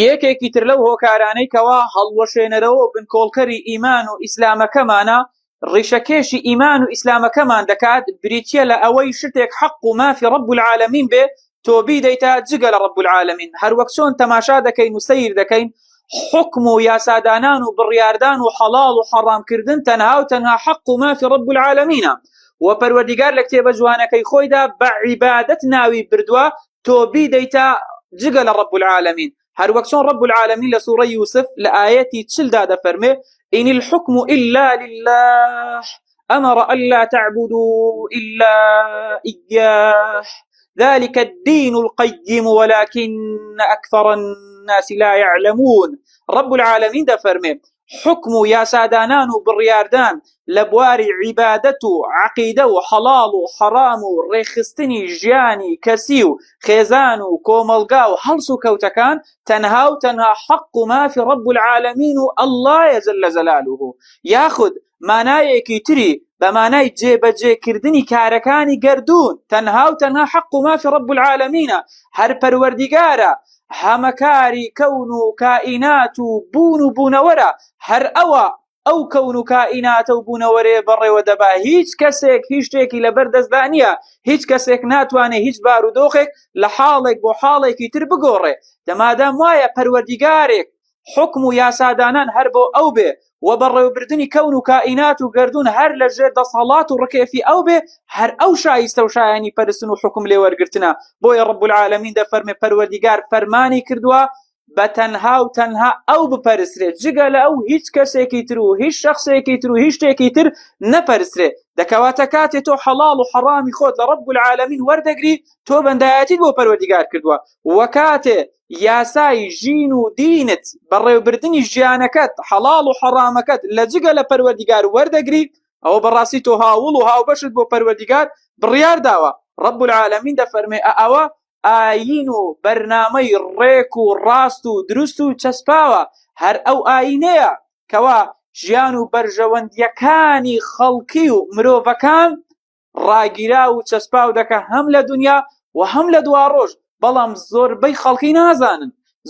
یەکێکی تر لەو هۆکارانەی کەوا هەڵوەشێنەرەوە بنکۆڵکەری ئیمان و ئیسلامەکەمانە ڕیشەکێشی ئیمان و ئیسلامەکەمان دەکات بریتیە لە ئەوەی شتێک حەق و مافی رب العالمین بێ تۆ بیدەیتە جگە لە رب العالمین. هەروەک چۆن تەماشا دەکەین و سەیر دەکەین حکم و یاسادانان و بڕیاردان و حەڵاڵ و حەڕامکردن تەنها و تەنها حەق و مافی رب العالمینە و پەروەردیگار لە کتێبە جوانەکەی خۆیدا بە عیبادەت ناوی بردووە تۆ بیدەیتە جگە لە رب العالمین. هەروەک چۆن رب العالمین لە سوورەی یوسف لە ئاەتی 40 دەفەرمێ إن الحكم إلا لله أمر ألا تعبدوا إلا إياه ذلك الدين القيم ولكن أكثر الناس لا يعلمون. رب العالمين دا فرمي حكم يا سادانان برياردان لبواري عبادته عقيدة وحلال وحرام وريخستني جياني كسيو خيزانو كوملقاو حلسو كوتكان تنهاو تنها حق ما في رب العالمين الله يجل جلاله ياخد مانایەکی تری بە مانای جێبەجێ کردنی کارەکانی گەردوون تەنها و تەنها حق ما في رب العالمین هەر پەروەردیگارە هەمەکاری کەون و کائینات و بوون و بوونەوەرە هەر ئەو کەون و کائیناتە و بوونەوەرێ بەڕێوە دەبا هیچ کەسێک هیچ شتێکی لەبەر دەستدا نییە هیچ کەسێک ناتوانێت هیچ بارودۆخێک لە حاڵێک بۆ حاڵێکی تر بگۆڕێ دەمادام وایە پەروەردیگارێک حکم و یاسادانان هەر بۆ ئەو بێ و بەڕێوەبردننی کەون و کائینات و گەردون هەر لە ژێر دەسەڵات و ڕکێفی ئەو بێ هەر ئەو شایستە و شایانی پەرستن و حکم لێوەرگرتنە. بۆیە رب العالمین دەفەرمێ پەروەردیگار فەرمانی کردووە بە تەنها و تەنها ئەو بپەرسترێت جگە لە ئەو هیچ کەسێکی تر و هیچ شەخصێکی تر و هیچ شتێکی تر نەپەرسترێت. دەکەواتە کاتێ تۆ حەڵاڵ و حەڕامی خۆت لە رب العالمین وەردەگری تۆ بەندایەتیت بۆ پەروەردیگار کردووە و کاتێ یاسای ژین و دینت بەڕێوەبردننی ژیانەکەت حەڵاڵ و حەڕامەکەت لە جگە لە پەروەردیگار وەردەگری ئەوە بەڕاستی تۆ هاوڵ و هاوبەشت بۆ پەروەردیگار بڕیار داوە. رب العالمین دەفەرمێ ئەوە ئاین و بەرنامەی ڕێک و ڕاست و دروست و چەسپاوە هەر ئەو ئاینەیە کەوا ژیان و بەرژەوەندیەکانی خەڵکی و مرۆڤەکان ڕاگیرا و چەسپاو دەکە هەم لە دنیا و هەم لە دوا ڕۆژ. بەڵام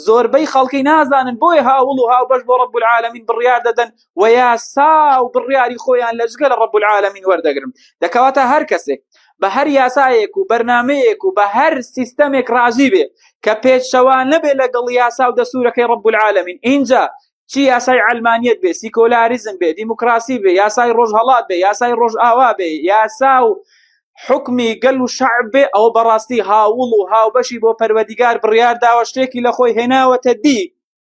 زۆربەی خەڵکی نازانن بۆیە هاوڵ و هاوبەش بۆ رب العالمین بڕیار دەدەن و یاسا و بڕیاری خۆیان لە جگە لە رب العالمین وەردەگرن. دەکەواتە هەر کەسێک بە هەر یاسایەک و بەرنامەیەک و بە هەر سیستەمێک ڕازی بێ کە پێچەوان نەبێ لەگەڵ یاسا و دەسوورەکەی رب العالمین اینجا چی یاسای علمانیت بێ سیکۆلاریزم بێ دیموکراسی بێ یاسای ڕۆژهەڵات بێ یاسای ڕۆژئاوا بێ یاسا و حکمی گەل و شەعب بێ ئەو بەڕاستی هاوڵ و هاوبەشی بۆ پەروەردیگار بڕیار داوە شتێکی لە خۆی هێناوەتە دی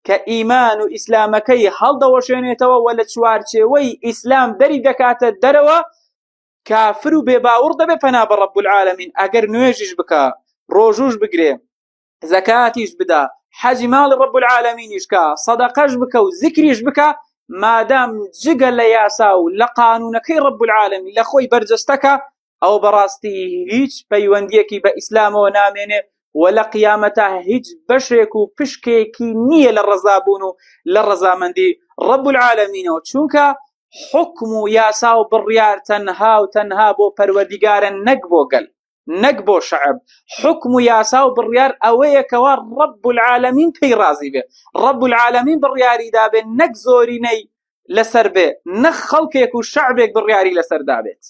کە ئیمان و ئیسلامەکەی هەڵدەوەشێنێتەوە و لە چوارچێوەی ئیسلام دەری دەکاتە دەرەوە کافر و بێباوەڕ دەبێ پەنا بە رب العالمین. ئەگەر نوێژیش بکە ڕۆژوش بگرێ زەکاتیش بدا حەجی ماڵی رب العالمینیش کە سەدەقەش بکە و زیکریش بکە مادام جگە لە یاسا و لە قانونەکەی رب العالمین لە خۆی بەرجەستەکە ئەو بەڕاستی هیچ پەیوەندیەکی بە ئیسلامەوە نامێنێ و لە قیامەتە هیچ بەشێک و پشکێکی نییە لە ڕەزابوون و لە ڕەزامەندی رب العالمینەوە چونکە حکم و یاسا و بڕیار تەنها و تەنها بۆ پەروەردیگارە نەک بۆ گەل نەک بۆ شەعب. حکم و یاسا و بڕیار ئەوەیەکەوە رب العالمین پێی ڕازی بێ رب العالمین بڕیاری دابێ نەک زۆرینەی لەسەر بێ نەک خەڵکێک و شەعبێک بڕیاری لەسەر دابێت.